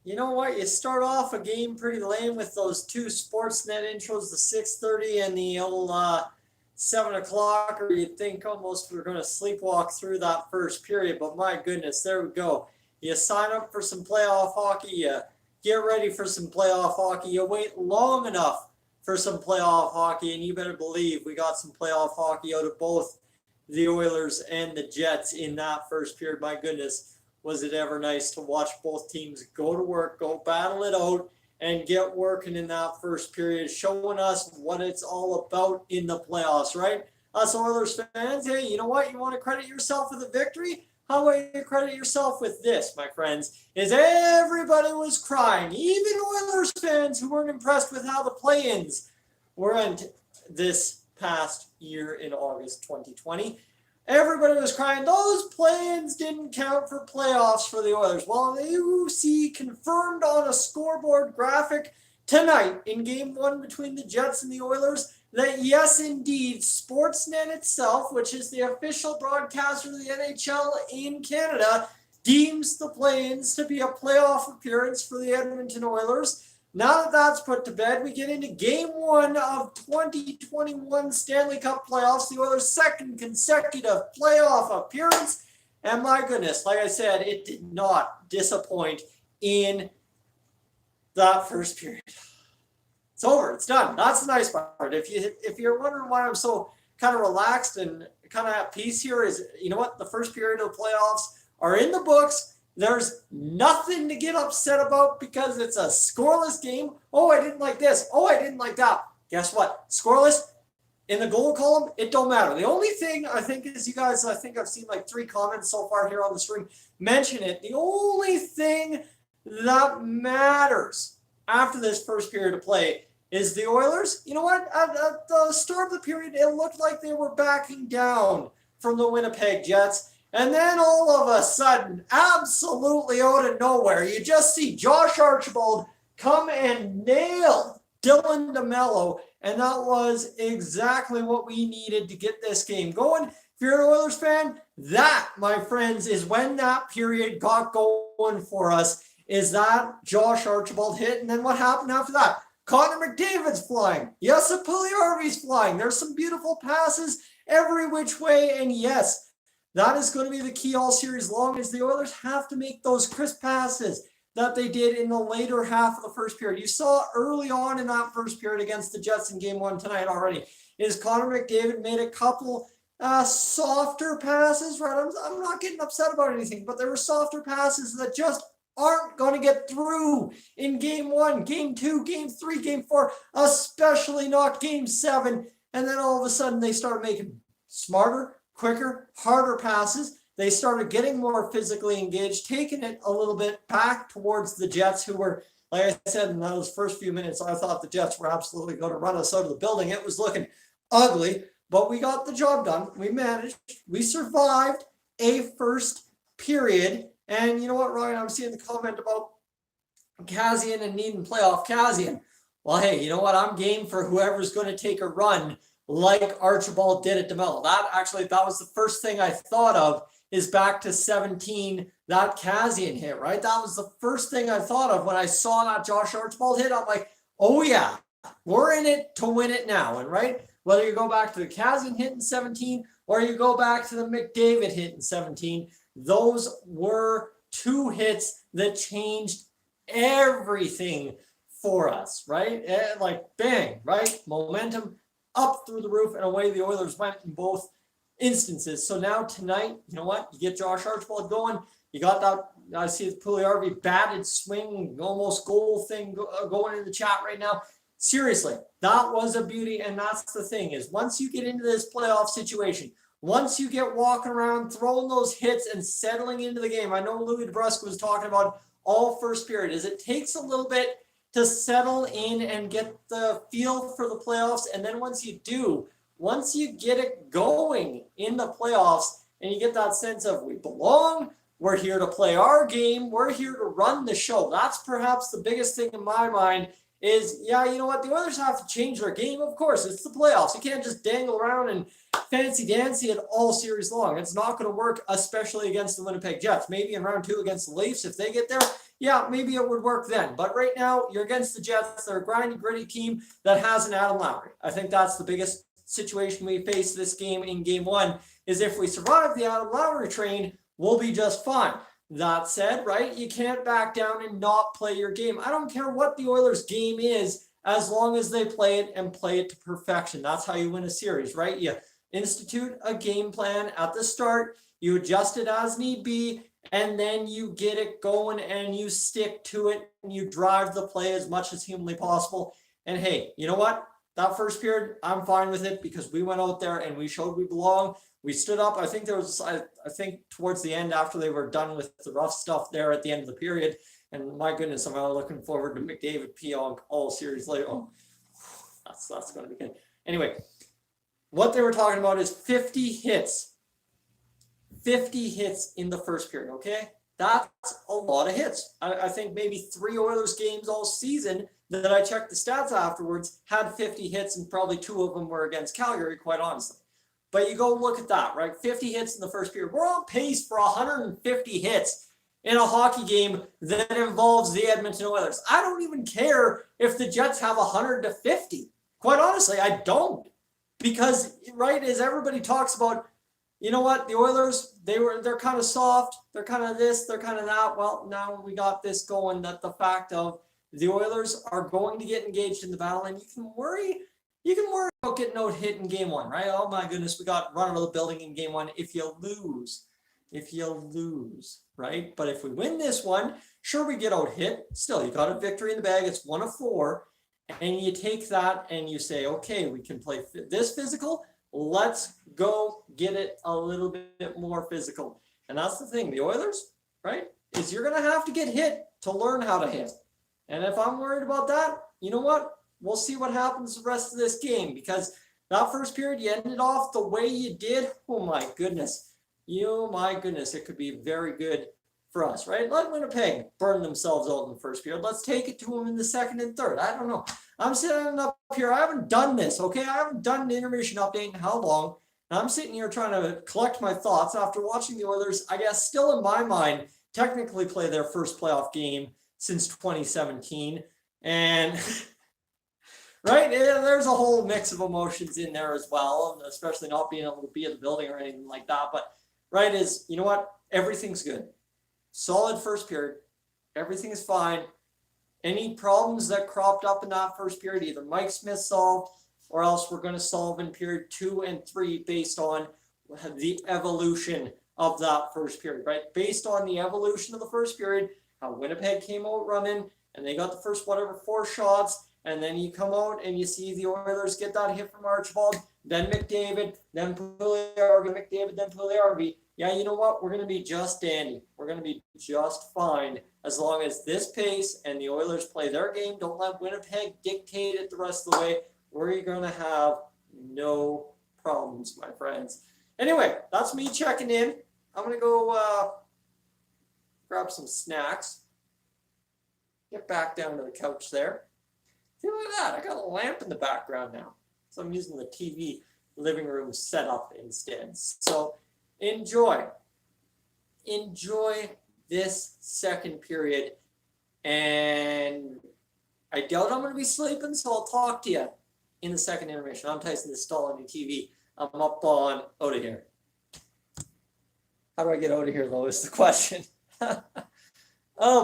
You know what? You start off a game pretty lame with those two Sportsnet intros, the 6:30 and the old 7 o'clock, or you'd think almost we're going to sleepwalk through that first period. But my goodness, there we go. You sign up for some playoff hockey. You get ready for some playoff hockey. You wait long enough for some playoff hockey, and you better believe we got some playoff hockey out of both the Oilers and the Jets in that first period. My goodness, was it ever nice to watch both teams go to work, go battle it out, and get working in that first period, showing us what it's all about in the playoffs, right? Us Oilers fans, hey, you know what? You want to credit yourself with a victory? How about you credit yourself with this, my friends, is everybody was crying. Even Oilers fans who weren't impressed with how the play-ins were this past year in August 2020. Everybody was crying, those play-ins didn't count for playoffs for the Oilers. Well, you see confirmed on a scoreboard graphic tonight in Game 1 between the Jets and the Oilers that yes, indeed, Sportsnet itself, which is the official broadcaster of the NHL in Canada, deems the play-ins to be a playoff appearance for the Edmonton Oilers. Now that that's put to bed, we get into Game 1 of 2021 Stanley Cup playoffs, the Oilers' second consecutive playoff appearance. And my goodness, like I said, it did not disappoint in that first period. It's over. It's done. That's the nice part. If you're wondering why I'm so kind of relaxed and kind of at peace here, is you know what? The first period of the playoffs are in the books. There's nothing to get upset about because it's a scoreless game. Oh, I didn't like this. Oh, I didn't like that. Guess what? Scoreless in the goal column, it don't matter. The only thing I think is you guys, I think I've seen like 3 comments so far here on the stream mention it. The only thing that matters after this first period of play is the Oilers. You know what? At the start of the period, it looked like they were backing down from the Winnipeg Jets. And then all of a sudden, absolutely out of nowhere, you just see Josh Archibald come and nail Dylan DeMello. And that was exactly what we needed to get this game going. If you're an Oilers fan, that, my friends, is when that period got going for us, is that Josh Archibald hit. And then what happened after that? Connor McDavid's flying. Yes, Puljujärvi's flying. There's some beautiful passes every which way. And yes, that is going to be the key all series long, as the Oilers have to make those crisp passes that they did in the later half of the first period. You saw early on in that first period against the Jets in Game 1 tonight already, is Connor McDavid made a couple softer passes, right? I'm not getting upset about anything, but there were softer passes that just aren't going to get through in Game 1, Game 2, Game 3, Game 4, especially not Game 7. And then all of a sudden they start making smarter, quicker, harder passes. They started getting more physically engaged, taking it a little bit back towards the Jets, who were, like I said, in those first few minutes, I thought the Jets were absolutely going to run us out of the building. It was looking ugly, but we got the job done. We managed. We survived a first period. And you know what, Ryan? I'm seeing the comment about Kassian and needing playoff Kassian. Well, hey, you know what? I'm game for whoever's going to take a run like Archibald did at DeMello. That was the first thing I thought of, is back to 17, that Kassian hit, right? That was the first thing I thought of when I saw that Josh Archibald hit. I'm like, oh yeah, we're in it to win it now. And right, whether you go back to the Kassian hit in 17 or you go back to the McDavid hit in 17, those were 2 hits that changed everything for us, right? Like bang, right? Momentum up through the roof, and away the Oilers went in both instances. So now tonight, you know what? You get Josh Archibald going. You got that, I see the Puljujärvi batted swing, almost goal thing going in the chat right now. Seriously, that was a beauty, and that's the thing, is once you get into this playoff situation, once you get walking around, throwing those hits and settling into the game, I know Louis DeBrusk was talking about all first period, is it takes a little bit to settle in and get the feel for the playoffs. And then once you do, once you get it going in the playoffs and you get that sense of we belong, we're here to play our game, we're here to run the show. That's perhaps the biggest thing in my mind is, yeah, you know what? The Oilers have to change their game. Of course, it's the playoffs. You can't just dangle around fancy dancy it all series long. It's not going to work, especially against the Winnipeg Jets. Maybe in round 2 against the Leafs, if they get there, yeah, maybe it would work then. But right now, you're against the Jets. They're a grindy, gritty team that has an Adam Lowry. I think that's the biggest situation we face this game in game 1, is if we survive the Adam Lowry train, we'll be just fine. That said, right, you can't back down and not play your game. I don't care what the Oilers' game is, as long as they play it and play it to perfection. That's how you win a series, right? You institute a game plan at the start, you adjust it as need be, and then you get it going and you stick to it and you drive the play as much as humanly possible. And hey, you know what? That first period, I'm fine with it because we went out there and we showed we belong. We stood up. I think I think towards the end, after they were done with the rough stuff there at the end of the period, and my goodness, I'm looking forward to McDavid Pionk all series later. Oh, that's going to be good. Anyway, what they were talking about is 50 hits. 50 hits in the first period, okay? That's a lot of hits. I think maybe 3 Oilers games all season that I checked the stats afterwards had 50 hits, and probably 2 of them were against Calgary, quite honestly. But you go look at that, right? 50 hits in the first period. We're on pace for 150 hits in a hockey game that involves the Edmonton Oilers. I don't even care if the Jets have 100 to 50. Quite honestly, I don't. Because, right, as everybody talks about, you know what, the Oilers, they're kind of soft, they're kind of this, they're kind of that. Well, now we got this going, that the fact of the Oilers are going to get engaged in the battle, and you can worry about getting out hit in game 1, right? Oh my goodness, we got run out of the building in game 1 if you lose, right? But if we win this one, sure, we get out hit. Still, you got a victory in the bag. It's 1 of 4. And you take that and you say, okay, we can play this physical. Let's go get it a little bit more physical. And that's the thing. The Oilers, right, is you're going to have to get hit to learn how to hit. And if I'm worried about that, you know what? We'll see what happens the rest of this game, because that first period, you ended off the way you did. Oh my goodness. It could be very good for us, right? Let Winnipeg burn themselves out in the first period. Let's take it to them in the second and third. I don't know. I'm sitting up here. I haven't done this, okay? I haven't done an intermission update in how long? And I'm sitting here trying to collect my thoughts after watching the Oilers, I guess, still in my mind, technically play their first playoff game since 2017. And right, there's a whole mix of emotions in there as well, especially not being able to be in the building or anything like that. But right is, you know what? Everything's good. Solid first period. Everything is fine. Any problems that cropped up in that first period, either Mike Smith solved, or else we're going to solve in period 2 and 3 based on the evolution of that first period, right? Based on the evolution of the first period, how Winnipeg came out running, and they got the first, 4 shots, and then you come out and you see the Oilers get that hit from Archibald, then McDavid, then Puljujärvi. Yeah, you know what? We're going to be just dandy. We're going to be just fine as long as this pace and the Oilers play their game. Don't let Winnipeg dictate it the rest of the way. We're going to have no problems, my friends. Anyway, that's me checking in. I'm going to go grab some snacks. Get back down to the couch there. See, look at that. I got a lamp in the background now. So I'm using the TV living room setup instead. So enjoy this second period. And I doubt I'm going to be sleeping, so I'll talk to you in the second intermission. I'm Tyson, this is Dolynny TV. I'm up on out of here. How do I get out of here, though, is the question. Oh,